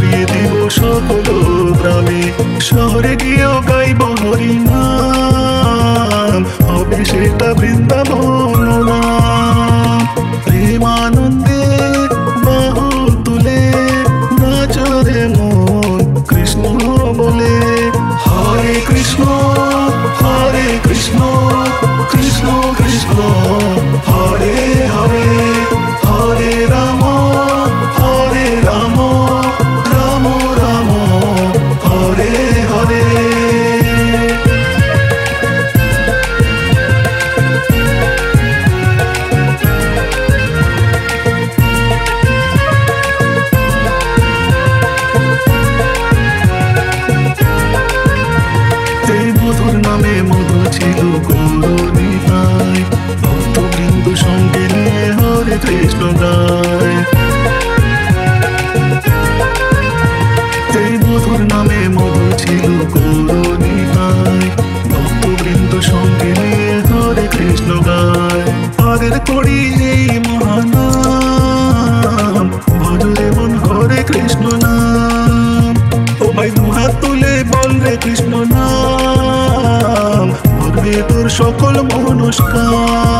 ছড়িয়ে দিব সকল গ্রামে, শহরে গিয়েও গাইব হরি নাম, হবে সেটা বৃন্দাবন নাম। প্রেমানন্দে বাহু তুলে নাচরে মন কৃষ্ণ বলে, হরে কৃষ্ণ কৃষ্ণ কৃষ্ণ কৃষ্ণ হরে হরে, হরে রাম রাম রাম হরে হরে। এই মধুর নামে মধু ছিল গৌরনিতাই, ভক্তবৃন্দ সঙ্গে নিয়ে হরে কৃষ্ণ গায়। এই মধুর নামে মধু ছিল গৌরনিতাই, ভক্তবৃন্দ সঙ্গে নিয়ে হরে কৃষ্ণ গায়। আদের করি এই মহানাম, ভজরে মন হরে কৃষ্ণ নাম। ও ভাই দুহাত তুলে বল রে কৃষ্ণ নাম, করবে তোর সকল মনস্কার।